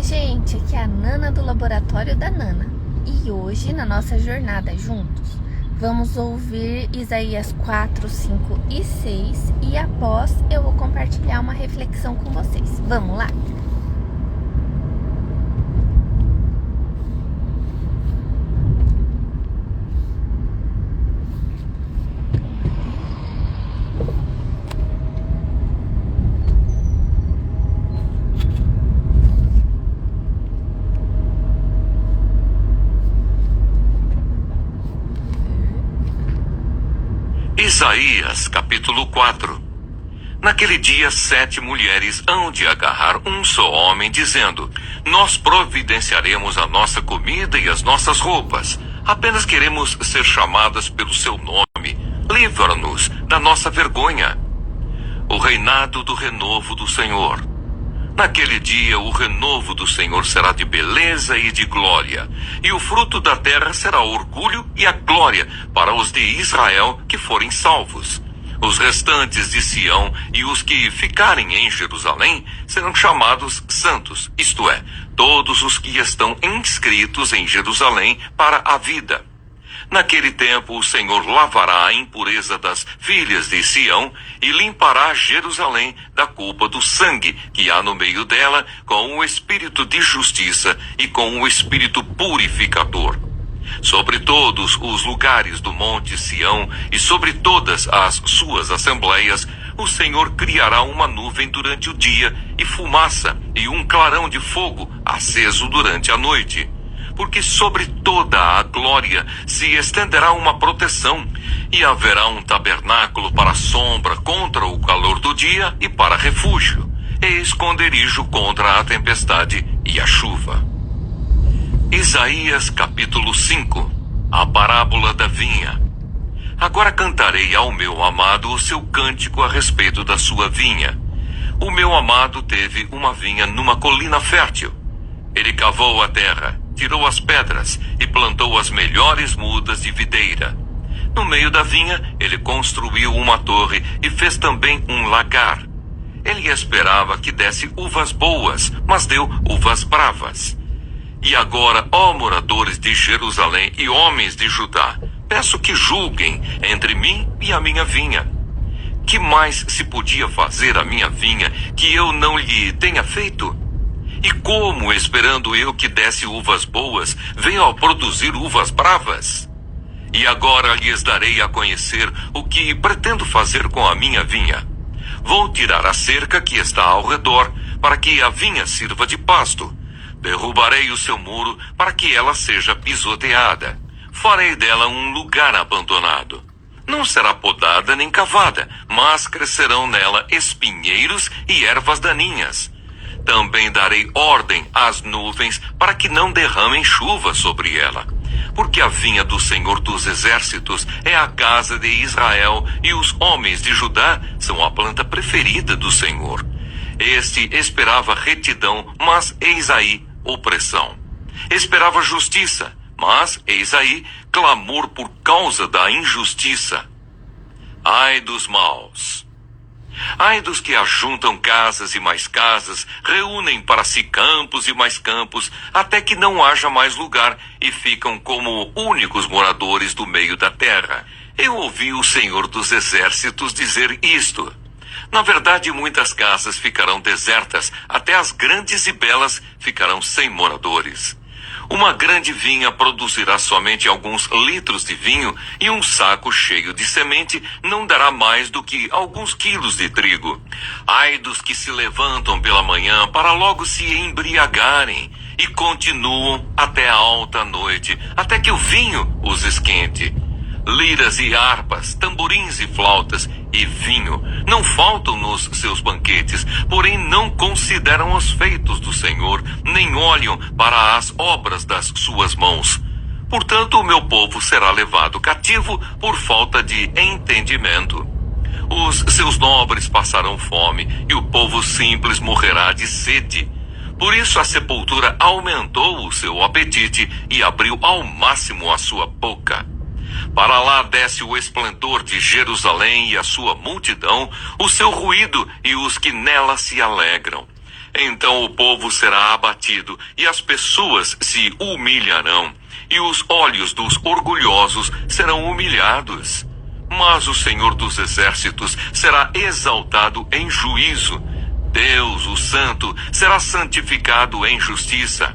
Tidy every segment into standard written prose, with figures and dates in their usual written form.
gente, aqui é a Nana do Laboratório da Nana. E hoje, na nossa jornada juntos, vamos ouvir Isaías 4, 5 e 6 e após eu vou compartilhar uma reflexão com vocês. Vamos lá? Isaías, capítulo 4. Naquele dia 7 mulheres hão de agarrar um só homem, dizendo: nós providenciaremos a nossa comida e as nossas roupas. Apenas queremos ser chamadas pelo seu nome. Livra-nos da nossa vergonha. O reinado do renovo do Senhor. Naquele dia o renovo do Senhor será de beleza e de glória, e o fruto da terra será orgulho e a glória para os de Israel que forem salvos. Os restantes de Sião e os que ficarem em Jerusalém serão chamados santos, isto é, todos os que estão inscritos em Jerusalém para a vida. Naquele tempo o Senhor lavará a impureza das filhas de Sião e limpará Jerusalém da culpa do sangue que há no meio dela com o espírito de justiça e com o espírito purificador. Sobre todos os lugares do monte Sião e sobre todas as suas assembleias, o Senhor criará uma nuvem durante o dia e fumaça e um clarão de fogo aceso durante a noite. Porque sobre toda a glória se estenderá uma proteção, e haverá um tabernáculo para sombra contra o calor do dia e para refúgio, e esconderijo contra a tempestade e a chuva. Isaías capítulo 5. A parábola da vinha. Agora cantarei ao meu amado o seu cântico a respeito da sua vinha. O meu amado teve uma vinha numa colina fértil. Ele cavou a terra, tirou as pedras e plantou as melhores mudas de videira. No meio da vinha, ele construiu uma torre e fez também um lagar. Ele esperava que desse uvas boas, mas deu uvas bravas. E agora, ó moradores de Jerusalém e homens de Judá, peço que julguem entre mim e a minha vinha. Que mais se podia fazer à minha vinha que eu não lhe tenha feito? E como, esperando eu que desse uvas boas, venho a produzir uvas bravas? E agora lhes darei a conhecer o que pretendo fazer com a minha vinha. Vou tirar a cerca que está ao redor, para que a vinha sirva de pasto. Derrubarei o seu muro, para que ela seja pisoteada. Farei dela um lugar abandonado. Não será podada nem cavada, mas crescerão nela espinheiros e ervas daninhas. Também darei ordem às nuvens para que não derramem chuva sobre ela. Porque a vinha do Senhor dos Exércitos é a casa de Israel e os homens de Judá são a planta preferida do Senhor. Este esperava retidão, mas eis aí opressão. Esperava justiça, mas eis aí clamor por causa da injustiça. Ai dos maus! Ai dos que ajuntam casas e mais casas, reúnem para si campos e mais campos, até que não haja mais lugar e ficam como únicos moradores do meio da terra. Eu ouvi o Senhor dos Exércitos dizer isto. Na verdade, muitas casas ficarão desertas, até as grandes e belas ficarão sem moradores. Uma grande vinha produzirá somente alguns litros de vinho e um saco cheio de semente não dará mais do que alguns quilos de trigo. Ai dos que se levantam pela manhã para logo se embriagarem e continuam até a alta noite, até que o vinho os esquente. Liras e harpas, tamborins e flautas e vinho não faltam nos seus banquetes, porém não consideram os feitos do Senhor, nem olham para as obras das suas mãos. Portanto, o meu povo será levado cativo por falta de entendimento. Os seus nobres passarão fome e o povo simples morrerá de sede. Por isso a sepultura aumentou o seu apetite e abriu ao máximo a sua boca. Para lá desce o esplendor de Jerusalém e a sua multidão, o seu ruído e os que nela se alegram. Então o povo será abatido, e as pessoas se humilharão, e os olhos dos orgulhosos serão humilhados. Mas o Senhor dos Exércitos será exaltado em juízo. Deus, o Santo, será santificado em justiça.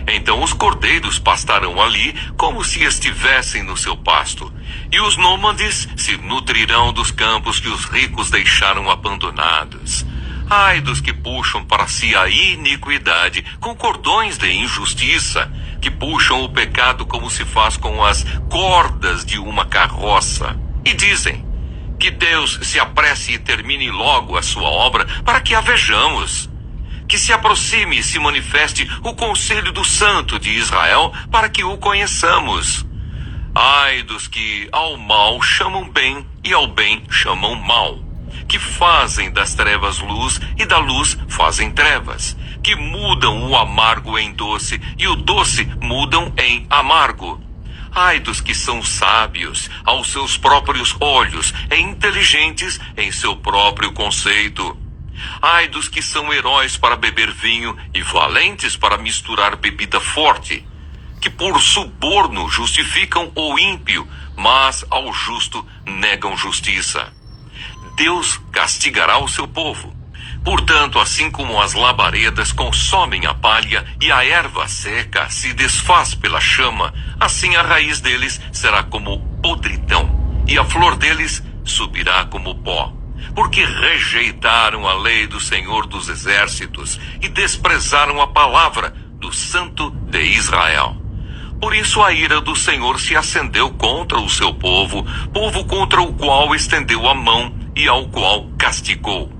Então os cordeiros pastarão ali como se estivessem no seu pasto, e os nômades se nutrirão dos campos que os ricos deixaram abandonados. Ai dos que puxam para si a iniquidade com cordões de injustiça, que puxam o pecado como se faz com as cordas de uma carroça. E dizem: que Deus se apresse e termine logo a sua obra para que a vejamos. Que se aproxime e se manifeste o conselho do Santo de Israel para que o conheçamos. Ai dos que ao mal chamam bem e ao bem chamam mal, que fazem das trevas luz e da luz fazem trevas, que mudam o amargo em doce e o doce mudam em amargo. Ai dos que são sábios aos seus próprios olhos e inteligentes em seu próprio conceito. Ai dos que são heróis para beber vinho e valentes para misturar bebida forte, que por suborno justificam o ímpio, mas ao justo negam justiça. Deus castigará o seu povo. Portanto, assim como as labaredas consomem a palha e a erva seca se desfaz pela chama, assim a raiz deles será como podridão, e a flor deles subirá como pó. Porque rejeitaram a lei do Senhor dos Exércitos e desprezaram a palavra do Santo de Israel. Por isso a ira do Senhor se acendeu contra o seu povo, povo contra o qual estendeu a mão e ao qual castigou.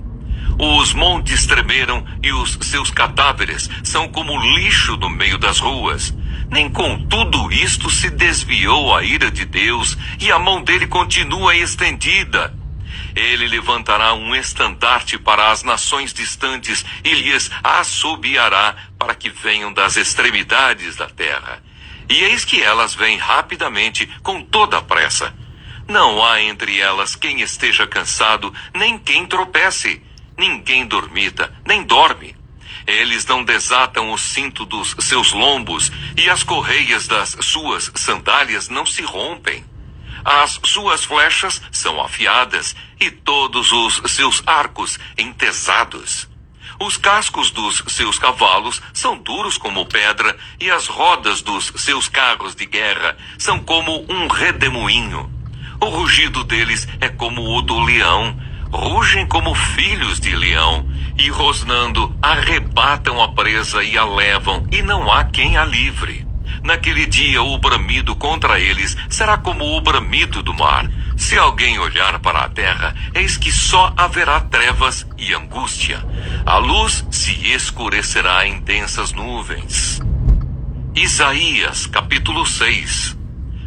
Os montes tremeram e os seus cadáveres são como lixo no meio das ruas. Nem com tudo isto se desviou a ira de Deus, e a mão dele continua estendida. Ele levantará um estandarte para as nações distantes e lhes assobiará para que venham das extremidades da terra. E eis que elas vêm rapidamente com toda a pressa. Não há entre elas quem esteja cansado, nem quem tropece. Ninguém dormita, nem dorme. Eles não desatam o cinto dos seus lombos, e as correias das suas sandálias não se rompem. As suas flechas são afiadas, e todos os seus arcos entesados. Os cascos dos seus cavalos são duros como pedra, e as rodas dos seus carros de guerra são como um redemoinho. O rugido deles é como o do leão. Rugem como filhos de leão, e rosnando arrebatam a presa e a levam, e não há quem a livre. Naquele dia o bramido contra eles será como o bramido do mar. Se alguém olhar para a terra, eis que só haverá trevas e angústia. A luz se escurecerá em densas nuvens. Isaías, capítulo 6.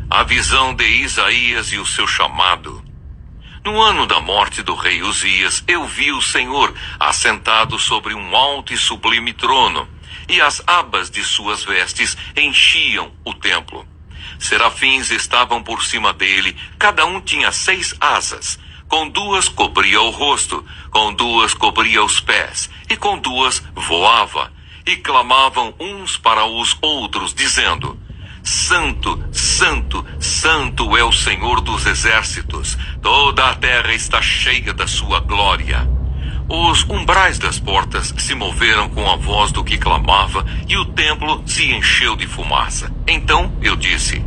A visão de Isaías e o seu chamado. No ano da morte do rei Uzias, eu vi o Senhor assentado sobre um alto e sublime trono, e as abas de suas vestes enchiam o templo. Serafins estavam por cima dele, cada um tinha 6 asas. Com 2 cobria o rosto, com 2 cobria os pés, e com 2 voava. E clamavam uns para os outros, dizendo: Santo, Santo, Santo é o Senhor dos Exércitos. Toda a terra está cheia da sua glória. Os umbrais das portas se moveram com a voz do que clamava, e o templo se encheu de fumaça. Então eu disse: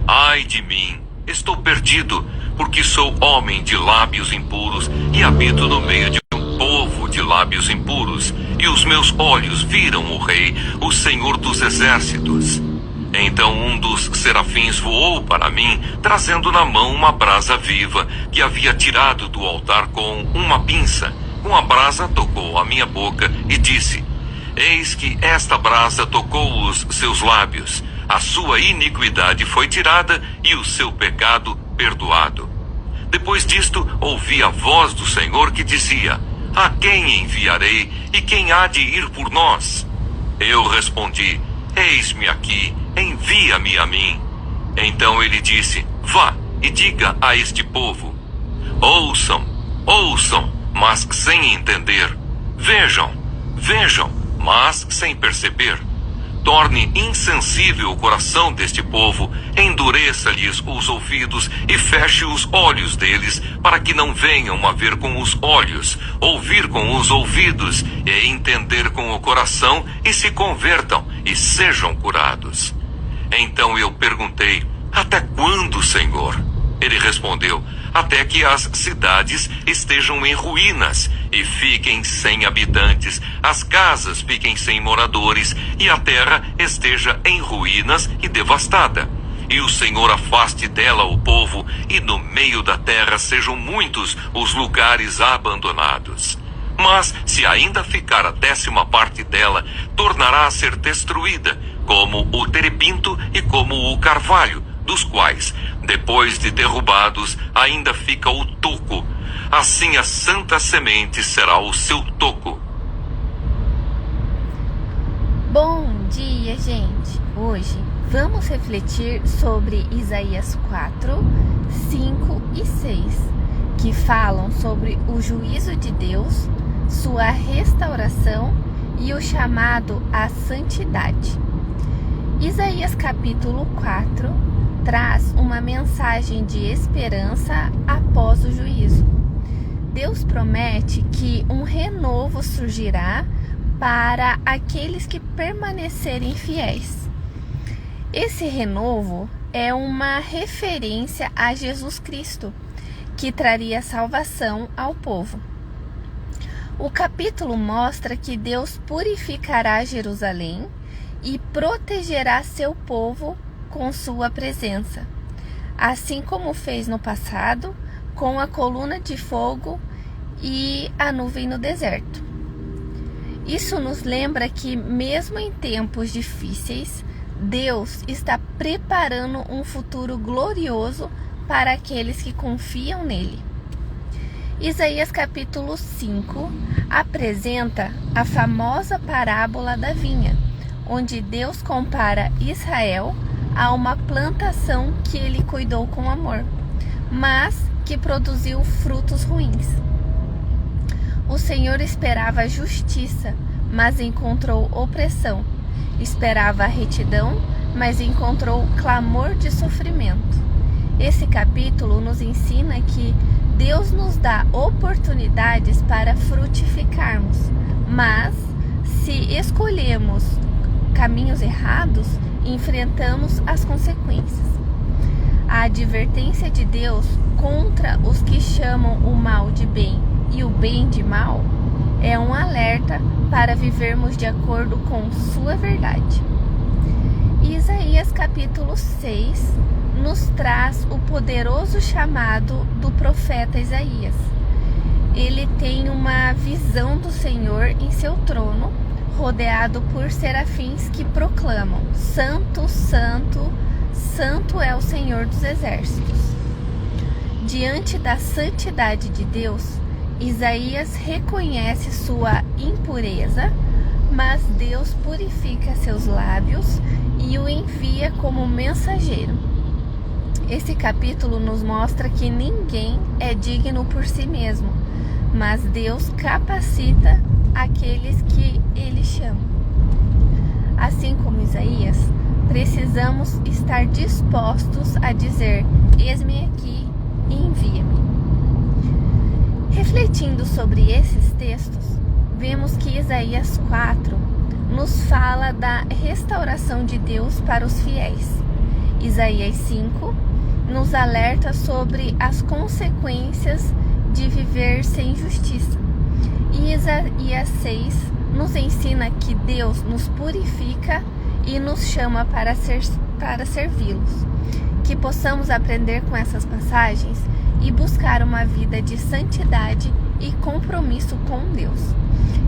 ai de mim, estou perdido, porque sou homem de lábios impuros e habito no meio de um povo de lábios impuros, e os meus olhos viram o Rei, o Senhor dos Exércitos. Então um dos serafins voou para mim, trazendo na mão uma brasa viva, que havia tirado do altar com uma pinça. Com a brasa tocou a minha boca e disse: eis que esta brasa tocou os seus lábios. A sua iniquidade foi tirada e o seu pecado perdoado. Depois disto, ouvi a voz do Senhor que dizia: a quem enviarei e quem há de ir por nós? Eu respondi: eis-me aqui, envia-me a mim. Então ele disse: vá e diga a este povo: ouçam, ouçam, mas sem entender. Vejam, vejam, mas sem perceber. Torne insensível o coração deste povo, endureça-lhes os ouvidos e feche os olhos deles, para que não venham a ver com os olhos, ouvir com os ouvidos e entender com o coração, e se convertam e sejam curados. Então eu perguntei: até quando, Senhor? Ele respondeu: até que as cidades estejam em ruínas e fiquem sem habitantes, as casas fiquem sem moradores e a terra esteja em ruínas e devastada. E o Senhor afaste dela o povo, e no meio da terra sejam muitos os lugares abandonados. Mas se ainda ficar a 10ª parte dela, tornará a ser destruída, como o terebinto e como o carvalho, dos quais, depois de derrubados, ainda fica o toco. Assim a santa semente será o seu toco. Bom dia, gente! Hoje vamos refletir sobre Isaías 4, 5 e 6, que falam sobre o juízo de Deus, sua restauração e o chamado à santidade. Isaías capítulo 4 traz uma mensagem de esperança após o juízo. Deus promete que um renovo surgirá para aqueles que permanecerem fiéis. Esse renovo é uma referência a Jesus Cristo, que traria salvação ao povo. O capítulo mostra que Deus purificará Jerusalém e protegerá seu povo com sua presença, assim como fez no passado com a coluna de fogo e a nuvem no deserto. Isso nos lembra que, mesmo em tempos difíceis, Deus está preparando um futuro glorioso para aqueles que confiam nele. Isaías capítulo 5 apresenta a famosa parábola da vinha, onde Deus compara Israel a uma plantação que ele cuidou com amor, mas que produziu frutos ruins. O Senhor esperava justiça, mas encontrou opressão. Esperava retidão, mas encontrou clamor de sofrimento. Esse capítulo nos ensina que Deus nos dá oportunidades para frutificarmos, mas se escolhemos caminhos errados, enfrentamos as consequências. A advertência de Deus contra os que chamam o mal de bem e o bem de mal é um alerta para vivermos de acordo com sua verdade. Isaías capítulo 6 nos traz o poderoso chamado do profeta Isaías. Ele tem uma visão do Senhor em seu trono, rodeado por serafins que proclamam: Santo, Santo, Santo é o Senhor dos Exércitos. Diante da santidade de Deus, Isaías reconhece sua impureza, mas Deus purifica seus lábios e o envia como mensageiro. Esse capítulo nos mostra que ninguém é digno por si mesmo, mas Deus capacita aqueles que ele chama. Assim como Isaías, precisamos estar dispostos a dizer: eis-me aqui, envia-me. Refletindo sobre esses textos, vemos que Isaías 4 nos fala da restauração de Deus para os fiéis. Isaías 5 nos alerta sobre as consequências de viver sem justiça. E Isaías 6 nos ensina que Deus nos purifica e nos chama para servi-los. Que possamos aprender com essas passagens e buscar uma vida de santidade e compromisso com Deus.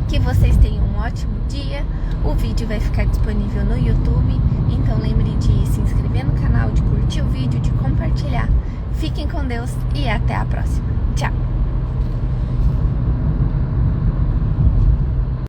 Que vocês tenham um ótimo dia. O vídeo vai ficar disponível no YouTube, então lembre de se inscrever no canal, de curtir o vídeo, de compartilhar. Fiquem com Deus e até a próxima. Tchau!